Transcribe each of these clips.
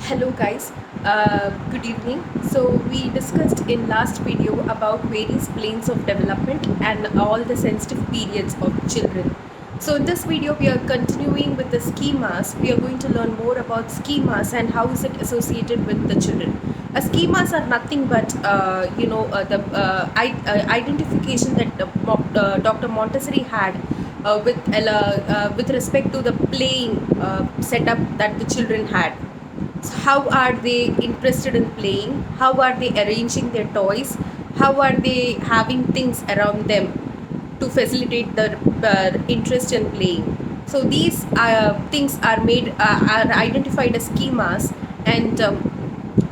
Hello guys, good evening. So we discussed in last video about various planes of development and all the sensitive periods of children. So in this video we are continuing with the schemas. We are going to learn more about schemas and how is it associated with the children. Schemas are nothing but the identification that Dr. Montessori had with respect to the playing setup that the children had. So how are they interested in playing? How are they arranging their toys? How are they having things around them to facilitate their interest in playing? So these things are identified as schemas and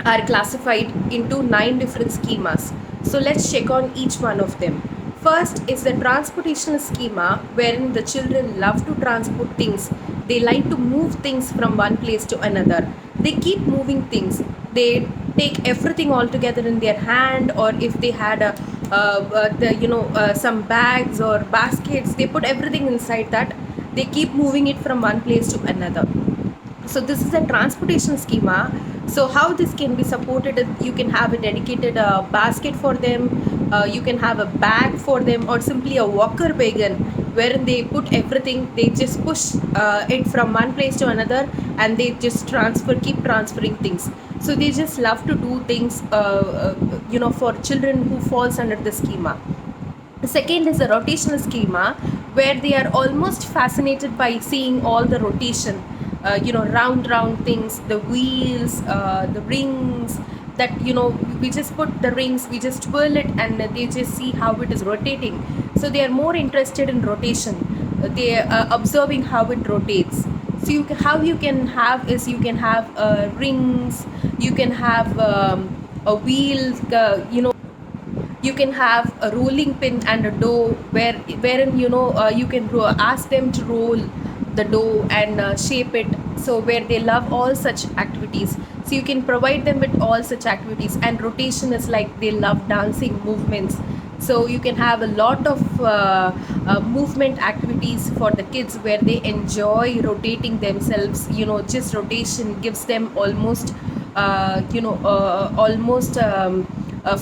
are classified into 9 different schemas. So let's check on each one of them. First is the transportational schema, wherein the children love to transport things. They like to move things from one place to another. They keep moving things. They take everything all together in their hand, or if they had some bags or baskets, they put everything inside that. They keep moving it from one place to another. So this is a transportation schema. So how this can be supported is you can have a dedicated basket for them, you can have a bag for them, or simply a walker wagon wherein they put everything. They just push it from one place to another, and they just keep transferring things. So they just love to do things for children who falls under the schema. The second is a rotational schema, where they are almost fascinated by seeing all the rotation, round things, the wheels, the rings. That we just put the rings, we just twirl it, and they just see how it is rotating. So they are more interested in rotation. They are observing how it rotates. So how you can have is you can have rings, you can have a wheel, you can have a rolling pin and a dough wherein you can ask them to roll the dough and shape it, so where they love all such activities. So you can provide them with all such activities. And rotation is like they love dancing movements, so you can have a lot of movement activities for the kids where they enjoy rotating themselves. Just rotation gives them almost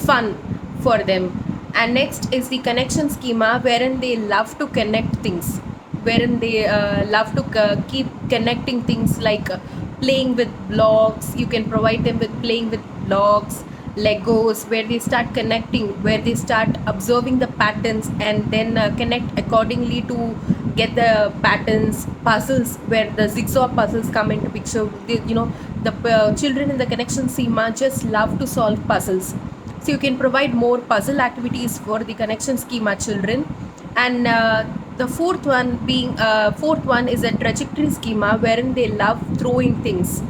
fun for them. And next is the connection schema, wherein they love to connect things, wherein they love to keep connecting things, like playing with blocks. You can provide them with playing with blocks, legos, where they start connecting, where they start observing the patterns and then connect accordingly to get the patterns. Puzzles, where the jigsaw puzzles come into picture. The children in the connection schema just love to solve puzzles. So you can provide more puzzle activities for the connection schema children. And the fourth one is a trajectory schema, wherein they love throwing things.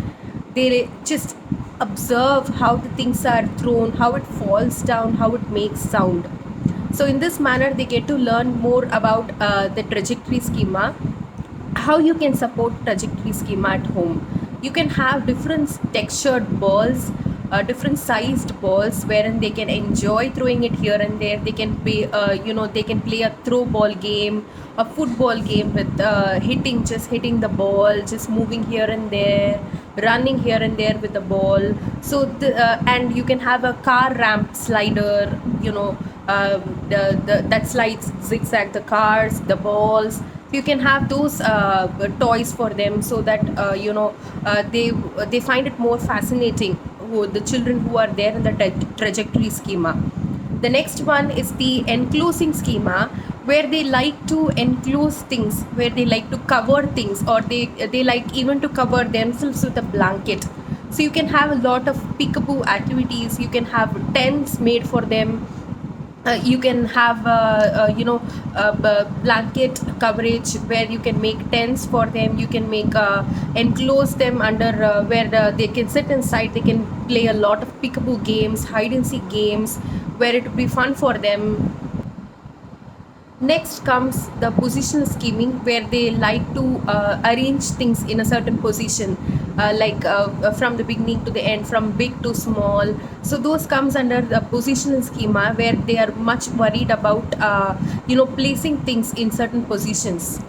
They just observe how the things are thrown, how it falls down, how it makes sound. So in this manner they get to learn more about the trajectory schema, how you can support trajectory schema at home. You can have different textured balls, different sized balls, wherein they can enjoy throwing it here and there. They can play a throw ball game, a football game with hitting the ball, just moving here and there, running here and there with the ball. So and you can have a car ramp slider, that slides zigzag the cars, the balls. You can have those toys for them, so that they find it more fascinating, the children who are there in the trajectory schema. The next one is the enclosing schema, where they like to enclose things, where they like to cover things, or they like even to cover themselves with a blanket. So you can have a lot of peekaboo activities. You can have tents made for them. You can have blanket coverage, where you can make tents for them. You can make enclose them under where they can sit inside. They can play a lot of peekaboo games, hide and seek games, where it would be fun for them. Next comes the positional scheming, where they like to arrange things in a certain position, from the beginning to the end, from big to small. So those comes under the positional schema, where they are much worried about placing things in certain positions.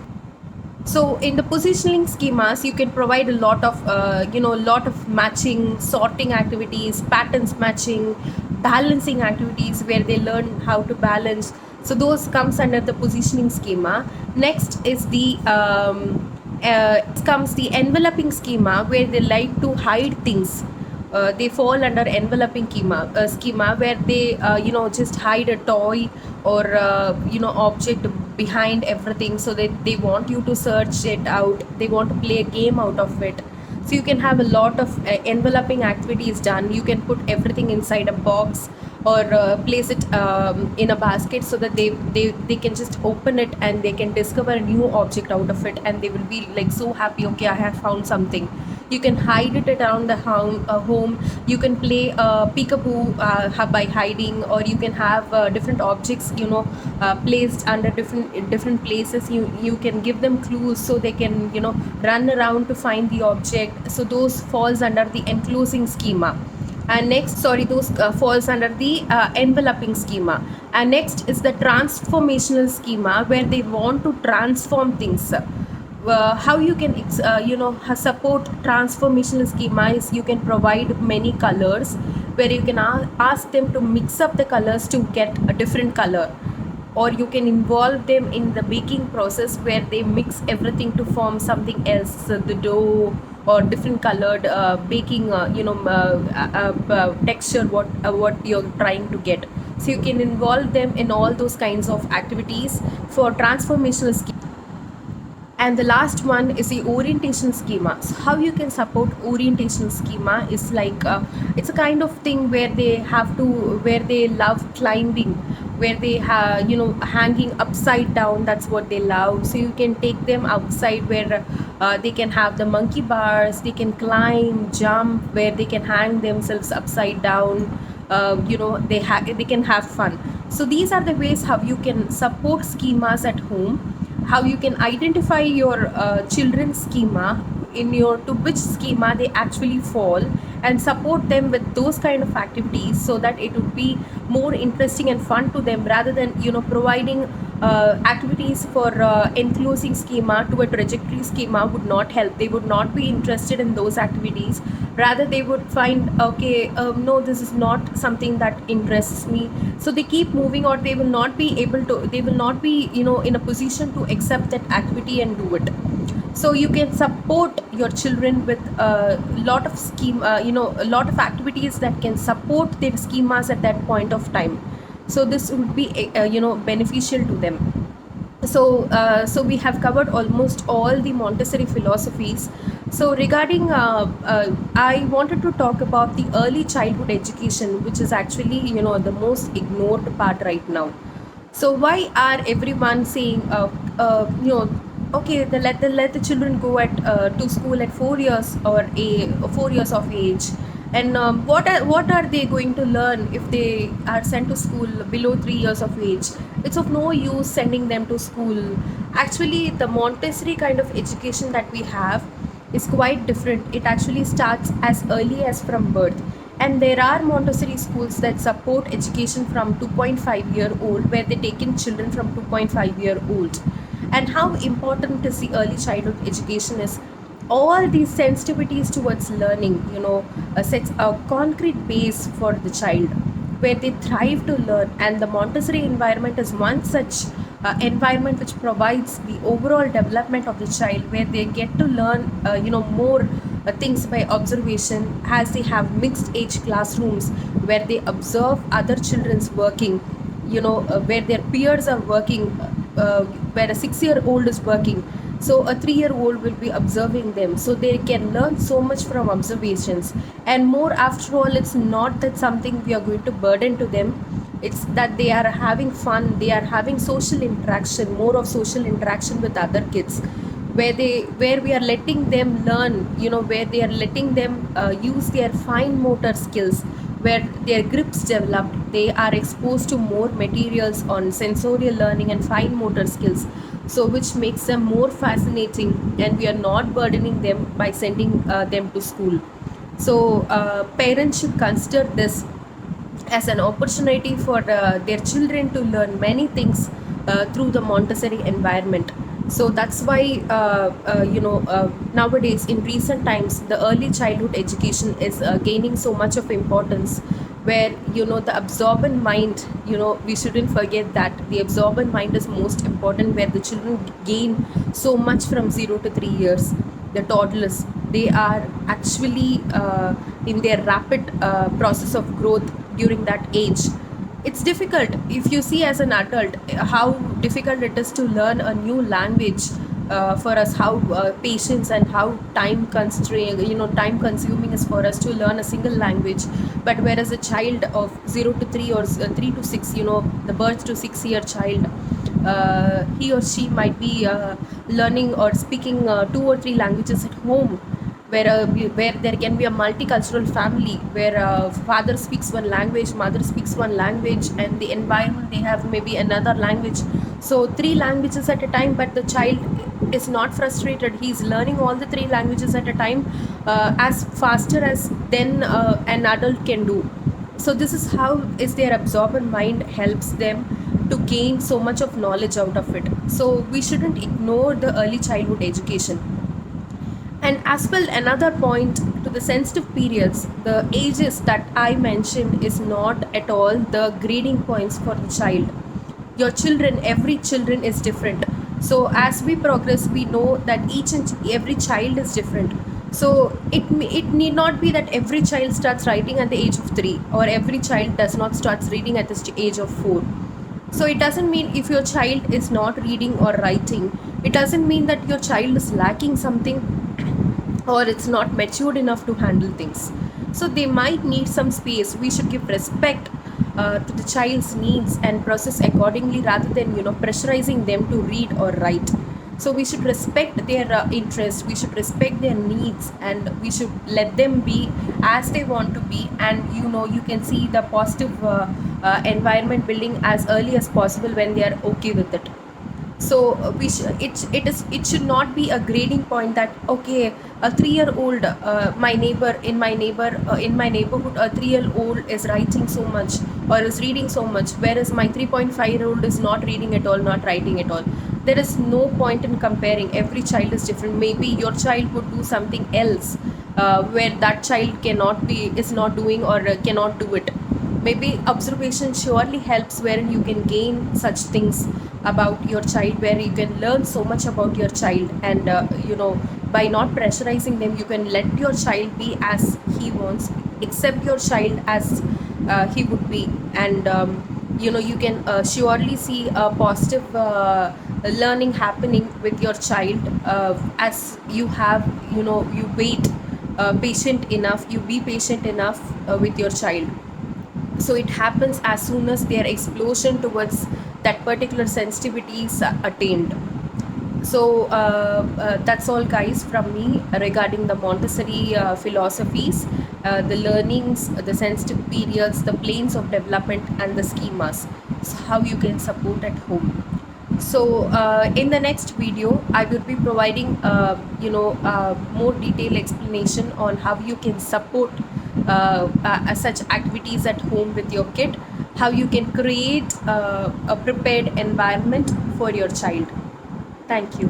So in the positioning schemas, you can provide a lot of lot of matching, sorting activities, patterns matching, balancing activities where they learn how to balance. So those comes under the positioning schema. Next is the comes the enveloping schema where they like to hide things. They fall under enveloping schema where they just hide a toy or object behind everything, so they want you to search it out, they want to play a game out of it. So you can have a lot of enveloping activities done. You can put everything inside a box or place it in a basket, so that they can just open it and they can discover a new object out of it, and they will be like so happy, okay, I have found something. You can hide it around the home. You can play peekaboo by hiding, or you can have different objects placed under different places. You can give them clues so they can run around to find the object. So those falls under the enclosing schema. And next, sorry, those falls under the enveloping schema. And next is the transformational schema where they want to transform things. How you can support transformational schema is you can provide many colors where you can ask them to mix up the colors to get a different color, or you can involve them in the baking process where they mix everything to form something else, the dough or different colored baking texture, what you're trying to get. So you can involve them in all those kinds of activities for transformational schema. And the last one is the orientation schema. So how you can support orientation schema is like it's a kind of thing where they have to, where they love climbing, where they have hanging upside down, that's what they love. So you can take them outside where they can have the monkey bars, they can climb, jump, where they can hang themselves upside down. They can have fun. So these are the ways how you can support schemas at home, how you can identify your children's schema, in your to which schema they actually fall, and support them with those kind of activities so that it would be more interesting and fun to them, rather than providing activities for enclosing schema to a trajectory schema would not help. They would not be interested in those activities. Rather they would find, okay, no, this is not something that interests me. So they keep moving, or they will not be able to, they will not be in a position to accept that activity and do it. So you can support your children with a lot of a lot of activities that can support their schemas at that point of time. So this would be beneficial to them. So we have covered almost all the Montessori philosophies. So regarding I wanted to talk about the early childhood education, which is actually the most ignored part right now. So why are everyone saying okay, let the children go to school at 4 years, or 4 years of age, and what are they going to learn if they are sent to school below 3 years of age? It's of no use sending them to school. Actually, the Montessori kind of education that we have is quite different. It actually starts as early as from birth. And there are Montessori schools that support education from 2.5-year old, where they take in children from 2.5-year old. And how important is the early childhood education is, all these sensitivities towards learning sets a concrete base for the child where they thrive to learn. And the Montessori environment is one such environment which provides the overall development of the child, where they get to learn more things by observation, as they have mixed age classrooms where they observe other children's working, where their peers are working, where a 6-year-old is working. So a 3-year-old will be observing them, so they can learn so much from observations. And more, after all, it's not that something we are going to burden to them. It's that they are having fun, they are having social interaction, more of social interaction with other kids, where we are letting them learn, where they are letting them use their fine motor skills, where their grips develop. They are exposed to more materials on sensorial learning and fine motor skills, so which makes them more fascinating, and we are not burdening them by sending them to school. So parents should consider this as an opportunity for their children to learn many things through the Montessori environment. So that's why nowadays in recent times the early childhood education is gaining so much of importance, where the absorbent mind, we shouldn't forget that the absorbent mind is most important, where the children gain so much from 0 to 3 years. The toddlers, they are actually in their rapid process of growth during that age. It's difficult if you see as an adult how difficult it is to learn a new language. For us, how patience and how time consuming is for us to learn a single language. But whereas a child of 0 to 3 or 3 to 6, the birth to 6-year child, he or she might be learning or speaking 2 or 3 languages at home, where there can be a multicultural family, where father speaks one language, mother speaks one language, and the environment they have maybe another language. So 3 languages at a time, but the child is not frustrated. He's learning all the 3 languages at a time, as faster as then an adult can do. So this is how is their absorbent mind helps them to gain so much of knowledge out of it. So we shouldn't ignore the early childhood education. And as well, another point to the sensitive periods, the ages that I mentioned is not at all the grading points for the child. Your children, every children is different. So as we progress, we know that each and every child is different. So it need not be that every child starts writing at the age of 3, or every child does not starts reading at the age of 4. So it doesn't mean if your child is not reading or writing, it doesn't mean that your child is lacking something or it's not matured enough to handle things. So they might need some space. We should give respect to the child's needs and process accordingly, rather than pressurizing them to read or write. So we should respect their interests, we should respect their needs, and we should let them be as they want to be. And you can see the positive environment building as early as possible when they are okay with it. So it should not be a grading point that, okay, a 3-year old, in my neighborhood, a 3-year old is writing so much or is reading so much, whereas my 3.5-year old is not reading at all, not writing at all. There is no point in comparing. Every child is different. Maybe your child would do something else, where that child is not doing, or cannot do it. Maybe observation surely helps, wherein you can gain such things about your child, where you can learn so much about your child. And by not pressurizing them, you can let your child be as he wants, accept your child as he would be. And you can surely see a positive learning happening with your child, as you have you wait patient enough, you be patient enough with your child. So it happens as soon as their explosion towards that particular sensitivity is attained. So that's all, guys, from me regarding the Montessori philosophies, the learnings, the sensitive periods, the planes of development, and the schemas, so how you can support at home. So in the next video, I will be providing more detailed explanation on how you can support such activities at home with your kid, how you can create a prepared environment for your child. Thank you.